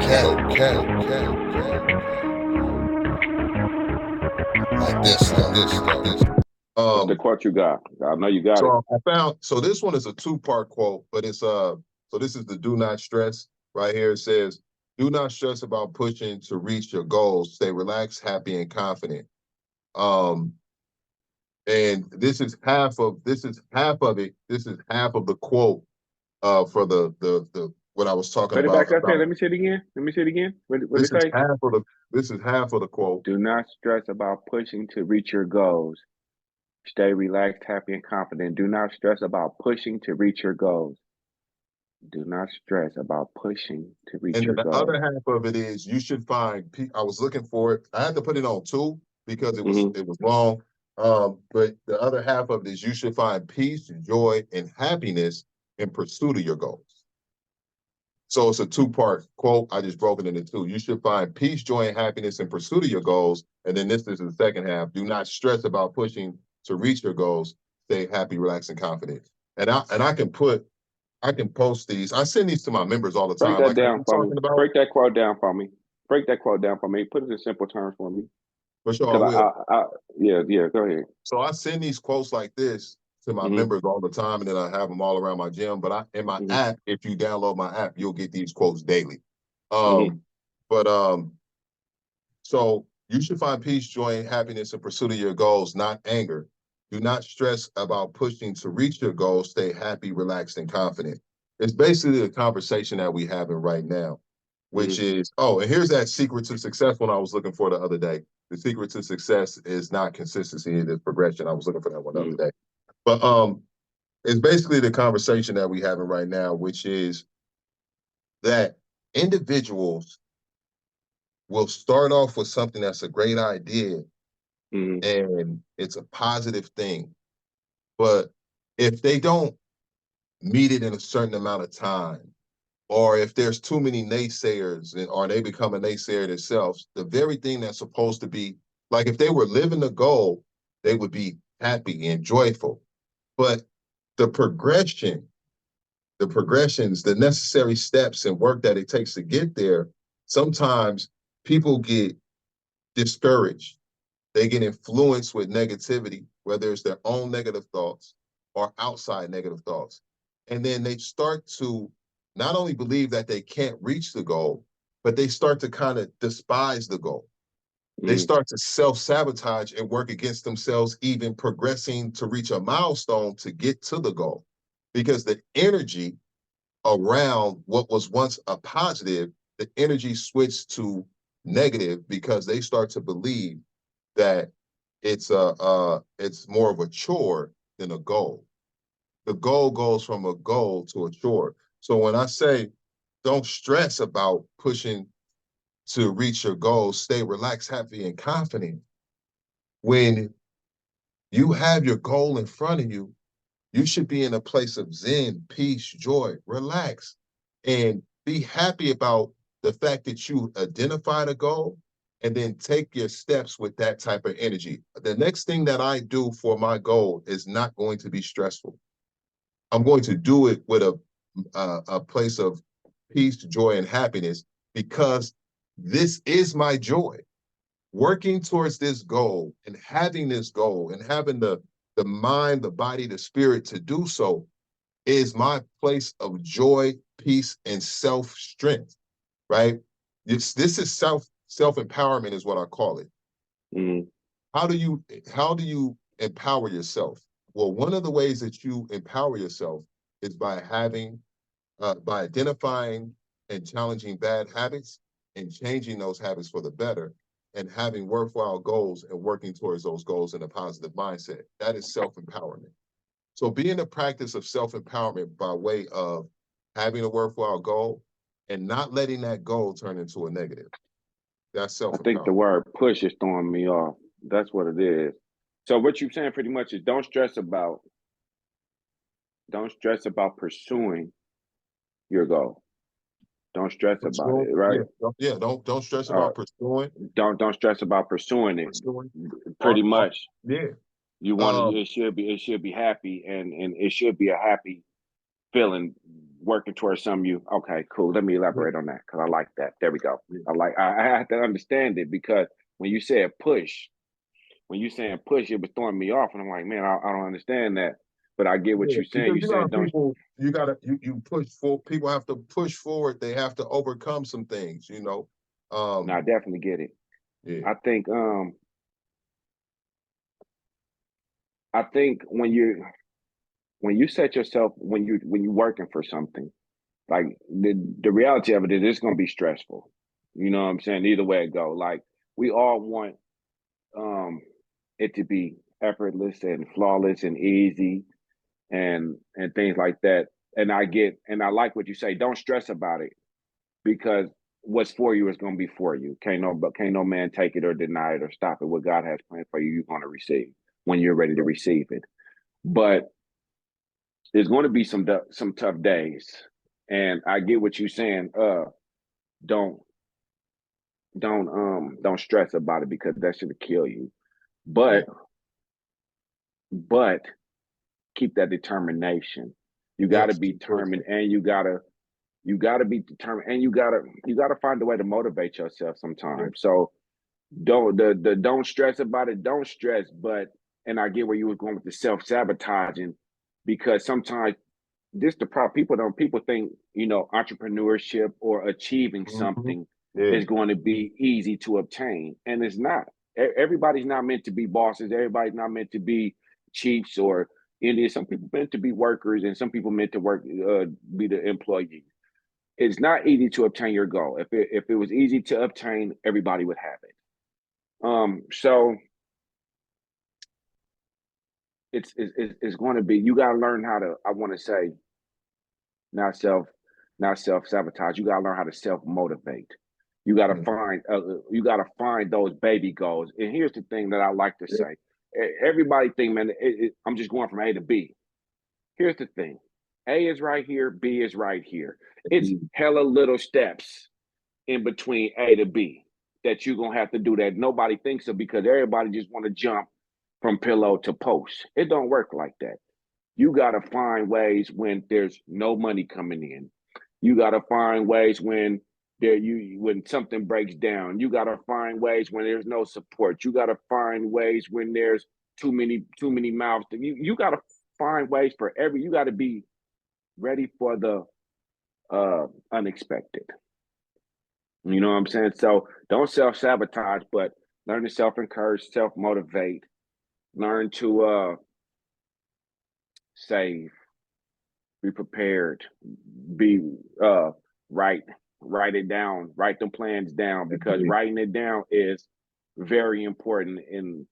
Like this. What's the quote you got? I know you got it. So I found, so this one is a two-part quote, but it's so this is the do not stress right here. It says, do not stress about pushing to reach your goals. Stay relaxed, happy, and confident. And this is half of it. This is half of the quote for the what I was talking Put it back about. up here. Let me see it again. What This did it is say? half of the quote. Do not stress about pushing to reach your goals. Stay relaxed, happy, and confident. Do not stress about pushing to reach your goals. Do not stress about pushing to reach And your then the goals. other half of it is you should find. I was looking for it. I had to put it on two because it was long. But the other half of it is you should find peace, joy, and happiness in pursuit of your goals. So it's a two-part quote. I just broke it into two. You should find peace, joy, and happiness in pursuit of your goals. And then this is the second half. Do not stress about pushing to reach your goals. Stay happy, relaxed, and confident. And I can post these. I send these to my members all the Break time. that Like down I'm for me. talking about. Break that quote down for me. Break that quote down for me. Put it in simple terms for me. For sure, I will. Yeah, go ahead. So I send these quotes like this to my members all the time, and then I have them all around my gym. But in my app, if you download my app, you'll get these quotes daily. So you should find peace, joy, and happiness in pursuit of your goals, not anger. Do not stress about pushing to reach your goals. Stay happy, relaxed, and confident. It's basically the conversation that we having right now, which is, and here's that secret to success one I was looking for the other day. The secret to success is not consistency, it is progression. I was looking for that one the other day. But it's basically the conversation that we having right now, which is that individuals will start off with something that's a great idea and it's a positive thing. But if they don't meet it in a certain amount of time, or if there's too many naysayers or they become a naysayer themselves, the very thing that's supposed to be, like if they were living the goal, they would be happy and joyful. But the progressions, the necessary steps and work that it takes to get there, sometimes people get discouraged. They get influenced with negativity, whether it's their own negative thoughts or outside negative thoughts. And then they start to not only believe that they can't reach the goal, but they start to kind of despise the goal. They start to self-sabotage and work against themselves, even progressing to reach a milestone to get to the goal. Because the energy around what was once a positive, the energy switched to negative because they start to believe that it's more of a chore than a goal. The goal goes from a goal to a chore. So when I say don't stress about pushing to reach your goals, stay relaxed, happy, and confident. When you have your goal in front of you, you should be in a place of zen, peace, joy, relax, and be happy about the fact that you identified a goal and then take your steps with that type of energy. The next thing that I do for my goal is not going to be stressful. I'm going to do it with a place of peace, joy, and happiness because this is my joy. Working towards this goal and having this goal and having the mind, the body, the spirit to do so is my place of joy, peace, and self-strength, right? This is self-empowerment is what I call it. How do you empower yourself? Well, one of the ways that you empower yourself is by identifying and challenging bad habits and changing those habits for the better and having worthwhile goals and working towards those goals in a positive mindset. That is self-empowerment. So be in the practice of self-empowerment by way of having a worthwhile goal and not letting that goal turn into a negative. That's self-empowerment. I think the word push is throwing me off. That's what it is. So what you're saying pretty much is don't stress about pursuing your goal. Don't stress about it, right? Yeah, don't stress about pursuing. Don't stress about pursuing it. Pretty much. Yeah. You want it should be happy and it should be a happy feeling working towards something you okay, cool. Let me Yeah. elaborate on that because I like that. There we go. I have to understand it because when you said push, when you saying push, it was throwing me off, and I'm like, man, I don't understand that. But I get what Yeah, you're saying. because You're you got saying don't. people, you push for people have to push forward. They have to overcome some things, you know. No, I Um, definitely get it. yeah. I think I think when you set yourself when you working for something, like the reality of it is it's gonna be stressful. You know what I'm saying? Either way it go. Like we all want um it to be effortless and flawless and easy and things like that. And I like what you say. Don't stress about it because what's for you is going to be for you. Can't no man take it or deny it or stop it. What God has planned for you, you're going to receive when you're ready to receive it. But there's going to be some tough days, and I get what you're saying. Don't don't stress about it because that should kill you. Yeah. But keep that determination. You got to Yes. be determined, and you got to be determined, and you got to find a way to motivate yourself Yeah. sometimes. So don't stress about it. Don't stress, but and I get where you were going with the self-sabotaging because sometimes this the problem. People think, entrepreneurship or achieving Mhm. something Yeah. is going to be easy to obtain. And it's not. Everybody's not meant to be bosses. Everybody's not meant to be chiefs or Indians. Some people meant to be workers and some people meant to be the employee. It's not easy to obtain your goal. If it was easy to obtain, everybody would have it. So it's going to be you got to learn how to. I want to say not self not self sabotage. You got to learn how to self motivate. You got to Mm. find those baby goals. And here's the thing that I like to Yeah. say. Everybody think, man, I'm just going from A to B. Here's the thing. A is right here, B is right here. It's Indeed. hella little steps in between A to B that you're gonna have to do that nobody thinks of because everybody just want to jump from pillow to post. It don't work like that. You gotta find ways when there's no money coming in. You gotta find ways when something breaks down. You gotta find ways when there's no support. You gotta find ways when there's too many mouths. You gotta find ways for you gotta be ready for the unexpected. You know what I'm saying? So don't self sabotage, but learn to self encourage, self motivate, learn to save, be prepared, be write write it down, write them plans down because Indeed. writing it down is very important in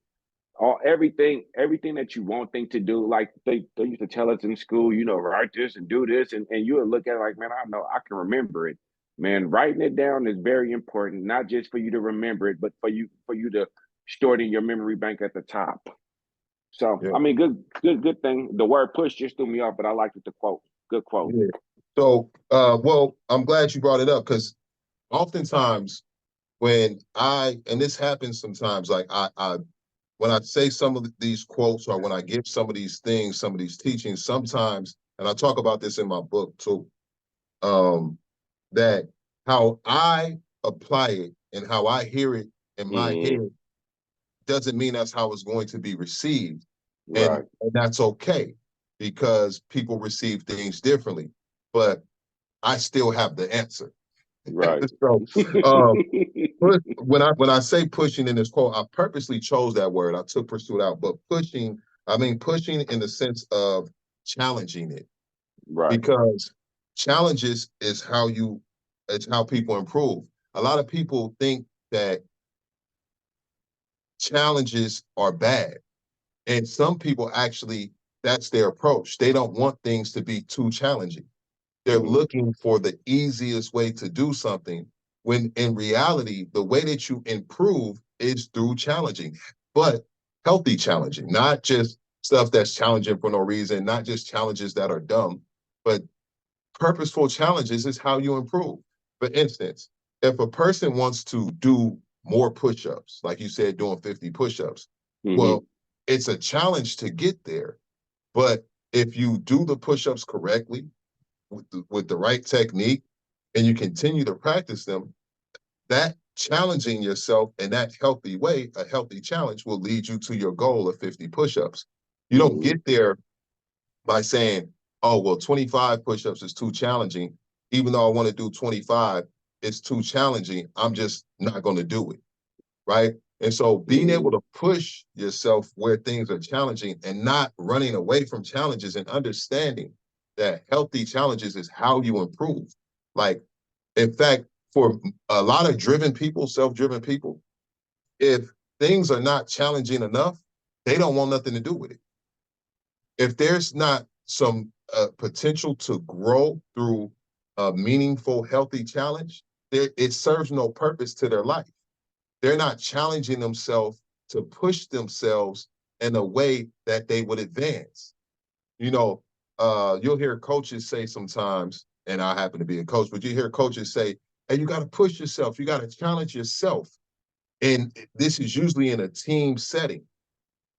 everything that you won't think to do. Like they used to tell us in school, write this and do this, and you would look at it like, man, I know I can remember it. Man, writing it down is very important, not just for you to remember it, but for you to store it in your memory bank at the top. So Yeah. I mean, good thing. The word push just threw me off, but I liked it. The quote, good quote. Yeah. So, well, I'm glad you brought it up because oftentimes and this happens sometimes, like when I say some of these quotes or when I give some of these things, some of these teachings, sometimes, and I talk about this in my book too, um, that how I apply it and how I hear it in my Mm-hmm. head doesn't mean that's how it's going to be received. Right, And that's okay because people receive things differently. But I still have the answer. right. So when I say pushing in this quote, I purposely chose that word. I took pursuit out, but pushing, I mean pushing in the sense of challenging it Right. because challenges is it's how people improve. A lot of people think that challenges are bad. And some people actually, that's their approach. They don't want things to be too challenging. They're Mm-hmm. looking for the easiest way to do something when in reality, the way that you improve is through challenging, but healthy challenging, not just stuff that's challenging for no reason, not just challenges that are dumb, but purposeful challenges is how you improve. For instance, if a person wants to do more push-ups, like you said, doing 50 push-ups, Mm-hmm. well, it's a challenge to get there. But if you do the push-ups correctly, with the right technique, and you continue to practice them, that challenging yourself in that healthy way, a healthy challenge, will lead you to your goal of 50 push-ups. You don't get there by saying, oh, well, 25 push-ups is too challenging. Even though I want to do 25, it's too challenging. I'm just not going to do it, right? And so being able to push yourself where things are challenging and not running away from challenges, and understanding that healthy challenges is how you improve. Like, in fact, for a lot of driven people, self-driven people, if things are not challenging enough, they don't want nothing to do with it. If there's not some potential to grow through a meaningful, healthy challenge, it serves no purpose to their life. They're not challenging themselves to push themselves in a way that they would advance. You know, you'll hear coaches say sometimes, and I happen to be a coach, but you hear coaches say, hey, you got to push yourself. You got to challenge yourself. And this is usually in a team setting.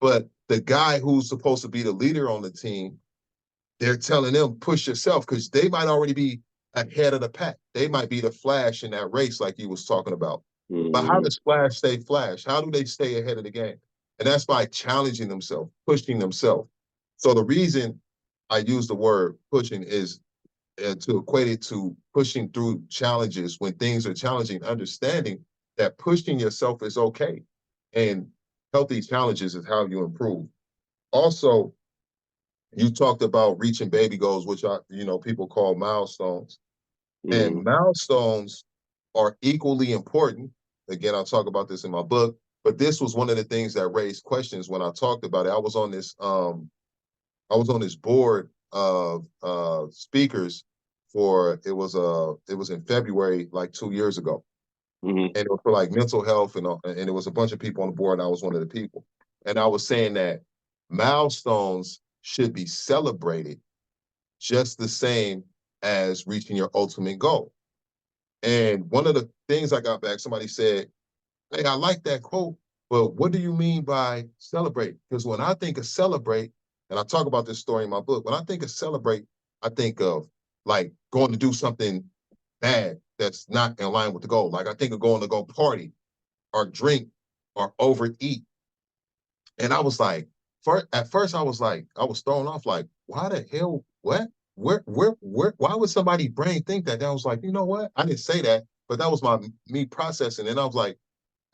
But the guy who's supposed to be the leader on the team, they're telling them, push yourself, because they might already be ahead of the pack. They might be the Flash in that race like you was talking about. But how does Flash stay Flash? How do they stay ahead of the game? And that's by challenging themselves, pushing themselves. So the reason I use the word pushing is to equate it to pushing through challenges when things are challenging, understanding that pushing yourself is okay. And healthy challenges is how you improve. Also, you talked about reaching baby goals, which are, people call milestones. And milestones are equally important. Again, I'll talk about this in my book, but this was one of the things that raised questions when I talked about it. I was on this board of speakers for, it was in February, like 2 years ago. And it was for like mental health, and it was a bunch of people on the board, and I was one of the people. And I was saying that milestones should be celebrated just the same as reaching your ultimate goal. And one of the things I got back, somebody said, hey, I like that quote, but what do you mean by celebrate? Because when I think of celebrate, and I talk about this story in my book, when I think of celebrate, I think of like going to do something bad that's not in line with the goal. Like I think of going to go party or drink or overeat. And I was like, at first I was like, I was thrown off, like, why the hell, what? Why would somebody brain think that? And I was like, you know what? I didn't say that, but that was me processing. And I was like,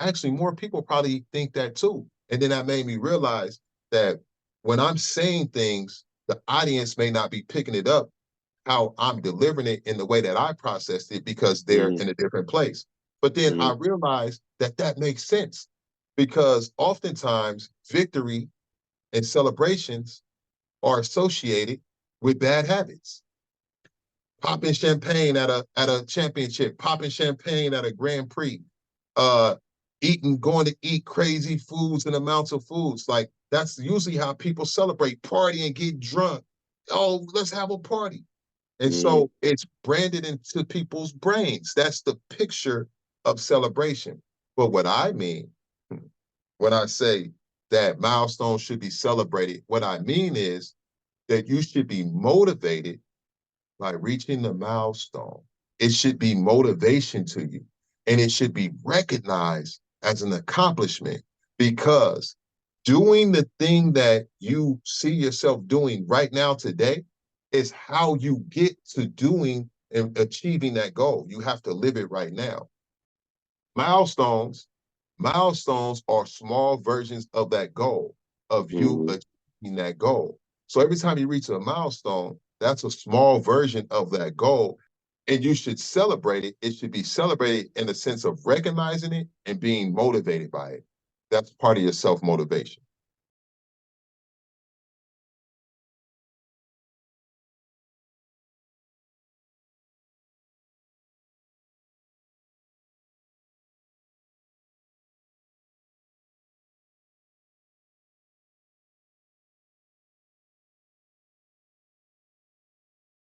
actually, more people probably think that too. And then that made me realize that when I'm saying things, the audience may not be picking it up how I'm delivering it in the way that I processed it, because they're in a different place. But then I realized that that makes sense, because oftentimes victory and celebrations are associated with bad habits. Popping champagne at a championship, popping champagne at a Grand Prix, uh, going to eat crazy foods and amounts of foods. Like that's usually how people celebrate, party and get drunk. Oh, let's have a party. And so it's branded into people's brains. That's the picture of celebration. But what I mean when I say that milestones should be celebrated, what I mean is that you should be motivated by reaching the milestone. It should be motivation to you, and it should be recognized as an accomplishment, because doing the thing that you see yourself doing right now today is how you get to doing and achieving that goal. You have to live it right now. Milestones, milestones are small versions of that goal, of you achieving that goal. So every time you reach a milestone, that's a small version of that goal. And you should celebrate it. It should be celebrated in the sense of recognizing it and being motivated by it. That's part of your self-motivation.